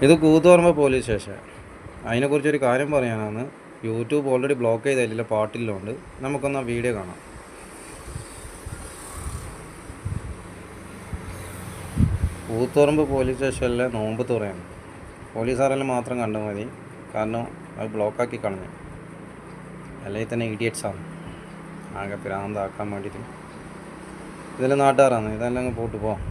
ഇത് Koothuparamba police station. അതിനെക്കുറിച്ചൊരു കാര്യം പറയാനാണ്. യൂട്യൂബ് ഓൾറെഡി ബ്ലോക്ക് ചെയ്തിട്ടില്ല, പാട്ടില്ലോണ്ട്. നമുക്കൊന്ന് ആ വീഡിയോ കാണാം. കൂത്തുപറമ്പ് പോലീസ് സ്റ്റേഷനിലെ നോമ്പ് തുറയാണ്. പോലീസുകാരെല്ലാം മാത്രം കണ്ടാൽ മതി, കാരണം അത് ബ്ലോക്കാക്കി കളഞ്ഞു. അല്ലെങ്കിൽ തന്നെ ഇഡിയറ്റ്സാണ്, ആകെ പ്രാന്താക്കാൻ വേണ്ടിയിട്ട്. ഇതിൽ നാട്ടുകാരാണ്, ഇതെല്ലാം പോട്ട് പോവാം.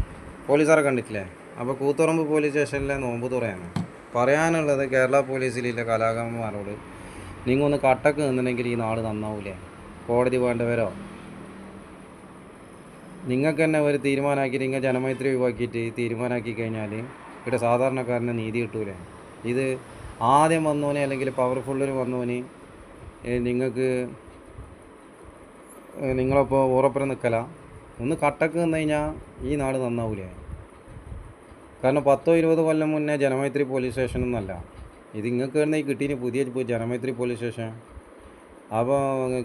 പോലീസുകാരെ കണ്ടിട്ടില്ലേ? അപ്പോൾ കൂത്തുപറമ്പ് പോലീസ് സ്റ്റേഷനിലെ നോമ്പ് തുറയാണ്. പറയാനുള്ളത് കേരള പോലീസിലെ കലാകാരന്മാരോട്, നിങ്ങൾ ഒന്ന് കട്ടക്ക് നിന്നിട്ടുണ്ടെങ്കിൽ ഈ നാട് നന്നാവൂലേ? കോടതി വേണ്ടവരോ? നിങ്ങൾക്ക് തന്നെ ഒരു തീരുമാനമാക്കിയിട്ട് നിങ്ങൾ ജനമൈത്രി ഒഴിവാക്കിയിട്ട് തീരുമാനമാക്കി കഴിഞ്ഞാൽ ഇവിടെ സാധാരണക്കാരന് നീതി കിട്ടൂലേ? ഇത് ആദ്യം വന്നവനെ അല്ലെങ്കിൽ പവർഫുള്ളിന് വന്നവന് നിങ്ങൾക്ക് നിങ്ങളപ്പോൾ ഉറപ്പിന് നിൽക്കല. ഒന്ന് കട്ടക്ക് നിന്ന് കഴിഞ്ഞാൽ ഈ നാട് നന്നാവൂലേ? കാരണം 10-20 കൊല്ലം മുന്നേ ജനമൈത്രി പോലീസ് സ്റ്റേഷനൊന്നുമല്ല ഇത്. നിങ്ങൾക്ക് തന്നെ ഈ കിട്ടീന് പുതിയ ജനമൈത്രി പോലീസ് സ്റ്റേഷൻ. അപ്പോൾ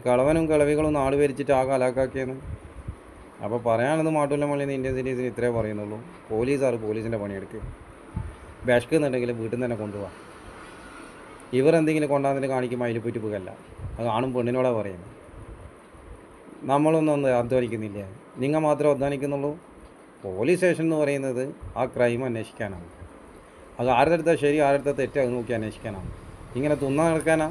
കളവനും കളവികളും നാട് ഭരിച്ചിട്ട് ആ കലാക്കാക്കിയെന്ന്. അപ്പോൾ പറയാനുള്ളത് മാട്ടുള്ള മള്ളിന്ന് ഇന്ത്യൻ സിറ്റീസിന് ഇത്രേ പറയുന്നുള്ളൂ. പോലീസാറ് പോലീസിൻ്റെ പണിയെടുക്കുക. വിശക്കുന്നുണ്ടെങ്കിൽ വീട്ടിൽ നിന്ന് തന്നെ കൊണ്ടുപോകാം. ഇവർ എന്തെങ്കിലും കൊണ്ടാന്നിട്ട് കാണിക്കുമ്പോൾ അതിൽ പോയിട്ട് പോകല്ല. അത് ആണും പെണ്ണിനോടാണ് പറയുന്നത്. നമ്മളൊന്നും അധ്വാനിക്കുന്നില്ല, നിങ്ങൾ മാത്രമേ അധ്വാനിക്കുന്നുള്ളൂ. പോലീസ് സ്റ്റേഷൻ എന്ന് പറയുന്നത് ആ ക്രൈം അന്വേഷിക്കാനാണ്. അത് ആരുടെ അടുത്ത ശരി ആരുടെ അടുത്ത തെറ്റ് അത് നോക്കി അന്വേഷിക്കാനാണ്. ഇങ്ങനെ തുന്നാൻ നടക്കാനാ?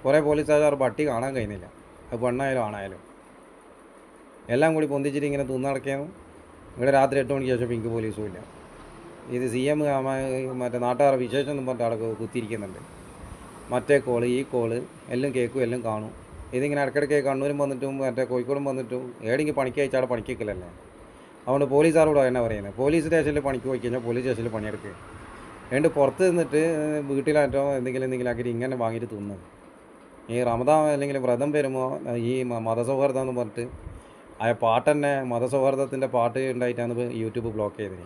കുറേ പോലീസുകാർ പട്ടി കാണാൻ കഴിയുന്നില്ല, അത് പെണ്ണായാലും ആണായാലും എല്ലാം കൂടി പൊന്തിച്ചിട്ട് ഇങ്ങനെ തുന്നാൻ നടക്കുകയാണ്. ഇവിടെ രാത്രി 8 മണിക്ക് ശേഷം പിങ്ക് പോലീസും ഇല്ല. ഇത് CM മറ്റേ നാട്ടുകാരുടെ വിശേഷം എന്നും പറഞ്ഞിട്ട് അവിടെ കുത്തിയിരിക്കുന്നുണ്ട്. മറ്റേ കോള് ഈ കോള് എല്ലാം കേൾക്കും, എല്ലാം കാണും. ഇതിങ്ങനെ ഇടയ്ക്കിടയ്ക്ക് കണ്ണൂരും വന്നിട്ടും മറ്റേ കോഴിക്കോടും വന്നിട്ടും ഏടെങ്കിൽ പണിക്ക് അയച്ചാൽ അവിടെ പണിക്ക് വെക്കലല്ലേ. അതുകൊണ്ട് പോലീസുകാരോട് തന്നെ പറയുന്നത്, പോലീസ് സ്റ്റേഷനിൽ പണിക്ക് പോയി കഴിഞ്ഞാൽ പോലീസ് സ്റ്റേഷനിൽ പണിയെടുക്കുക. എന്നിട്ട് പുറത്ത് നിന്നിട്ട് വീട്ടിലായിട്ടോ എന്തെങ്കിലും ആക്കിയിട്ട് ഇങ്ങനെ വാങ്ങിയിട്ട് തിന്നും. ഈ റമദാൻ അല്ലെങ്കിൽ വ്രതം വരുമ്പോൾ ഈ മതസൗഹാർദ്ദം എന്ന് പറഞ്ഞിട്ട് ആ പാട്ട് തന്നെ മതസൗഹാർദ്ദത്തിൻ്റെ പാട്ട് ഉണ്ടായിട്ടാണ് ഇപ്പോൾ യൂട്യൂബ് ബ്ലോക്ക് ചെയ്തത്.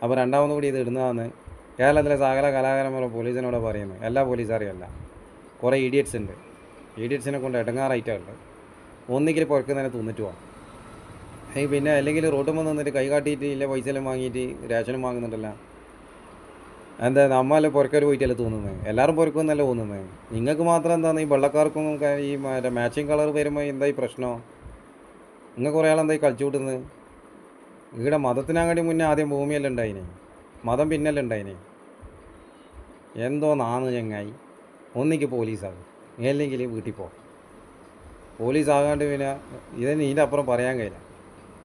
അപ്പോൾ രണ്ടാമത് കൂടി ഇത് ഇടുന്നതാണ്. കേരളത്തിലെ സകല കലാകാരന്മാരും പോലീസിനോട് പറയുന്നത്, എല്ലാ പോലീസുകാരെയല്ല, കുറേ ഇഡിയറ്റ്സ് ഉണ്ട്. ഇഡിയറ്റ്സിനെ കൊണ്ട് ഇടങ്ങാറായിട്ടുണ്ട്. ഒന്നിക്കിൽ പുറക്കുന്നതിനെ തിന്നിട്ട് പോകാം. പിന്നെ അല്ലെങ്കിൽ റോട്ടും വന്ന് നിന്നിട്ട് കൈ കാട്ടിയിട്ട് ഇല്ല പൈസ എല്ലാം വാങ്ങിയിട്ട് റേഷനും വാങ്ങുന്നുണ്ടല്ല. എന്താ നമ്മളെ പുറക്കാർ പോയിട്ടല്ലേ തോന്നുന്നത്? എല്ലാവരും പുറക്കുമെന്നല്ലേ തോന്നുന്നത്? നിങ്ങൾക്ക് മാത്രം എന്താണ് ഈ വെള്ളക്കാർക്കും ഈ മറ്റേ മാച്ചിങ് കളർ വരുമ്പോൾ എന്താ ഈ പ്രശ്നം? നിങ്ങൾ കുറേ ആളെന്തായി കളിച്ചു കൂട്ടുന്നത്? ഇവിടെ മതത്തിനാണ്ടി മുന്നേ ആദ്യം ഭൂമിയെല്ലാം ഉണ്ടായിനെ, മതം പിന്നെല്ലാം ഉണ്ടായിനെ. എന്തോ നാന്ന് ചങ്ങായി. ഒന്നിക്ക് പോലീസാകും, അല്ലെങ്കിൽ വീട്ടിൽ പോകും. പോലീസാകാണ്ട് പിന്നെ ഇതിന് ഇതിൻ്റെ അപ്പുറം പറയാൻ കഴിയില്ല.